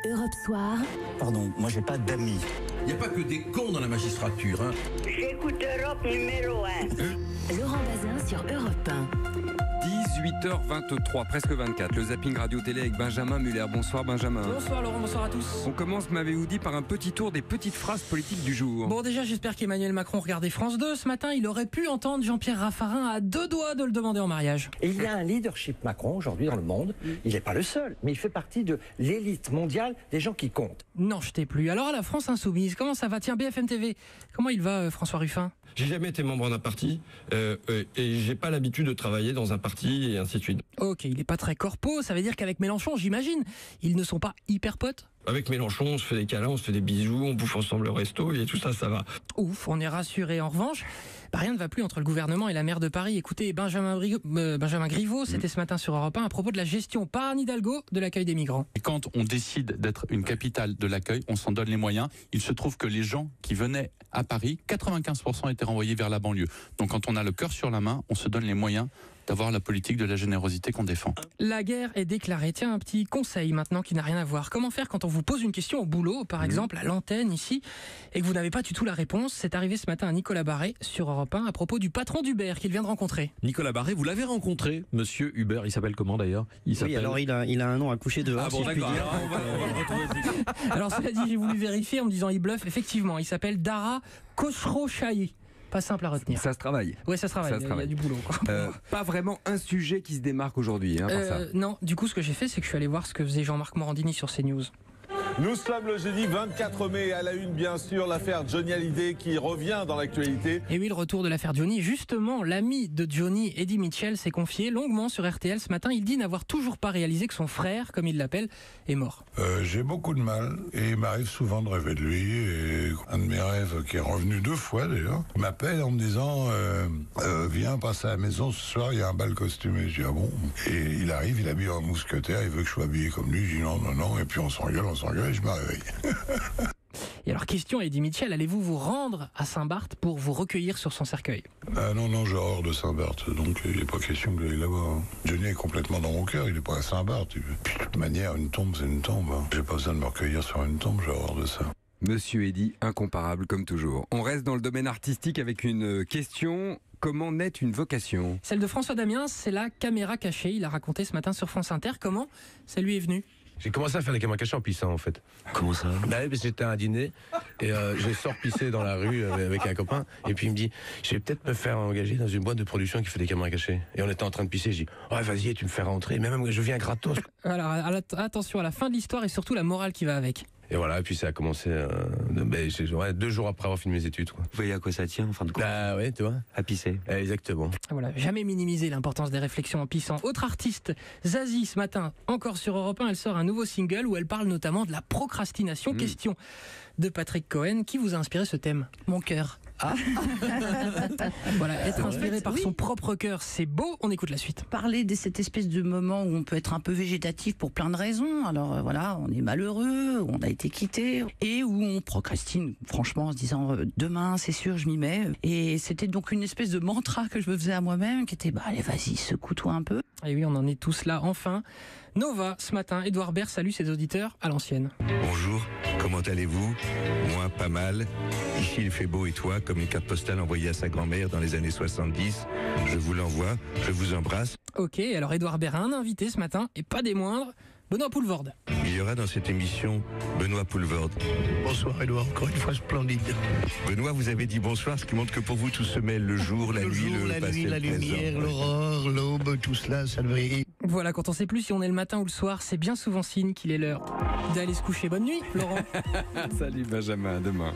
Europe Soir. Pardon, moi j'ai pas d'amis. Il n'y a pas que des cons dans la magistrature. Hein. J'écoute Europe numéro 1. Laurent Bazin sur Europe 1. 18h23, presque 24. Le zapping radio-télé avec Benjamin Muller. Bonsoir Benjamin. Bonsoir Laurent, bonsoir à tous. On commence, m'avez-vous dit, par un petit tour des petites phrases politiques du jour. Bon, déjà, j'espère qu'Emmanuel Macron regardait France 2 ce matin. Il aurait pu entendre Jean-Pierre Raffarin à deux doigts de le demander en mariage. Et il y a un leadership Macron aujourd'hui dans le monde. Il n'est pas le seul, mais il fait partie de l'élite mondiale des gens qui comptent. Non, je t'ai plus. Alors à la France Insoumise, comment ça va? Tiens, BFM TV, comment il va François Ruffin? J'ai jamais été membre d'un parti et j'ai pas l'habitude de travailler dans un parti et ainsi de suite. Ok, il est pas très corpo, ça veut dire qu'avec Mélenchon, j'imagine, ils ne sont pas hyper potes? Avec Mélenchon, on se fait des câlins, on se fait des bisous, on bouffe ensemble le resto et tout ça, ça va. Ouf, on est rassuré. En revanche, rien ne va plus entre le gouvernement et la maire de Paris. Écoutez, Benjamin Griveaux, c'était ce matin sur Europe 1 à propos de la gestion par Anne Hidalgo de l'accueil des migrants. Et quand on décide d'être une capitale de l'accueil, on s'en donne les moyens. Il se trouve que les gens qui venaient à Paris, 95% étaient renvoyés vers la banlieue. Donc quand on a le cœur sur la main, on se donne les moyens d'avoir la politique de la générosité qu'on défend. La guerre est déclarée. Tiens, un petit conseil maintenant qui n'a rien à voir. Comment faire quand on vous pose une question au boulot, par exemple à l'antenne ici, et que vous n'avez pas du tout la réponse? C'est arrivé ce matin à Nicolas Barré sur Europe 1 à propos du patron d'Uber qu'il vient de rencontrer. Nicolas Barré, vous l'avez rencontré, monsieur Uber, il s'appelle comment d'ailleurs? Oui, alors il a un nom à coucher dehors. Ah bon, si je puis d'accord. dire. Alors, on va le retrouver plus tard. Alors cela dit, j'ai voulu vérifier en me disant il bluffe. Effectivement, il s'appelle Dara Khosrowshahi. Pas simple à retenir. Ça se travaille. Ouais, ça se travaille. Il y a du boulot. Quoi. Pas vraiment un sujet qui se démarque aujourd'hui. Hein, par ça. Non, du coup, ce que j'ai fait, c'est que je suis allé voir ce que faisait Jean-Marc Morandini sur CNews. Nous sommes le jeudi 24 mai, à la une bien sûr, l'affaire Johnny Hallyday qui revient dans l'actualité. Et oui, le retour de l'affaire Johnny. Justement, l'ami de Johnny, Eddie Mitchell, s'est confié longuement sur RTL ce matin. Il dit n'avoir toujours pas réalisé que son frère, comme il l'appelle, est mort. J'ai beaucoup de mal et il m'arrive souvent de rêver de lui. Et un de mes rêves, qui est revenu 2 fois d'ailleurs, m'appelle en me disant viens passer à la maison ce soir, il y a un bal costumé. Je dis ah bon? Et il arrive, il est habillé en mousquetaire, il veut que je sois habillé comme lui. Je dis non, et puis on s'engueule et je me réveille. Et alors, question à Eddie Mitchell, allez-vous vous rendre à Saint-Barth pour vous recueillir sur son cercueil? Non, je hors de Saint-Barth, donc il n'est pas question que j'aille là-bas. Hein. Johnny est complètement dans mon cœur, il n'est pas à Saint-Barth. Puis de toute manière, une tombe, c'est une tombe. Hein. J'ai pas besoin de me recueillir sur une tombe, je hors de ça. Monsieur Eddy, incomparable comme toujours. On reste dans le domaine artistique avec une question. Comment naît une vocation? Celle de François Damiens, c'est la caméra cachée. Il a raconté ce matin sur France Inter comment ça lui est venu. J'ai commencé à faire des caméras cachées en pissant en fait. Comment ça? Bah oui, parce que j'étais à un dîner et je sors pisser dans la rue avec un copain et puis il me dit je vais peut-être me faire engager dans une boîte de production qui fait des caméras cachées. Et on était en train de pisser, je dis ouais vas-y tu me fais rentrer, mais même je viens gratos. Alors attention à la fin de l'histoire et surtout la morale qui va avec. Et voilà, et puis ça a commencé 2 jours après avoir fini mes études. Quoi. Vous voyez à quoi ça tient en fin de compte? Bah ouais, tu vois. À pisser. Exactement. Voilà, jamais minimiser l'importance des réflexions en pissant. Autre artiste, Zazie, ce matin, encore sur Europe 1, elle sort un nouveau single où elle parle notamment de la procrastination. Question de Patrick Cohen. Qui vous a inspiré ce thème? Mon cœur. Ah. Voilà, être inspiré par son propre cœur, c'est beau. On écoute la suite. Parler de cette espèce de moment où on peut être un peu végétatif pour plein de raisons. Alors voilà, on est malheureux, on a été quitté et où on procrastine, franchement, en se disant demain, c'est sûr, je m'y mets. Et c'était donc une espèce de mantra que je me faisais à moi-même, qui était allez, vas-y, secoue-toi un peu. Et oui, on en est tous là, enfin. Nova, ce matin, Édouard Baird salue ses auditeurs à l'ancienne. Bonjour, comment allez-vous? Moi, pas mal. Ici, il fait beau et toi, comme une carte postale envoyée à sa grand-mère dans les années 70. Je vous l'envoie, je vous embrasse. Ok, alors Édouard Baird a un invité ce matin, et pas des moindres, Benoît Poelvoorde. Il y aura dans cette émission Benoît Poelvoorde. Bonsoir Édouard, encore une fois splendide. Benoît, vous avez dit bonsoir, ce qui montre que pour vous tout se mêle, le jour, la nuit, le passé, la lumière, l'aurore, l'aube, tout cela, ça devrait... Voilà, quand on sait plus si on est le matin ou le soir, c'est bien souvent signe qu'il est l'heure d'aller se coucher. Bonne nuit, Laurent. Salut Benjamin, à demain.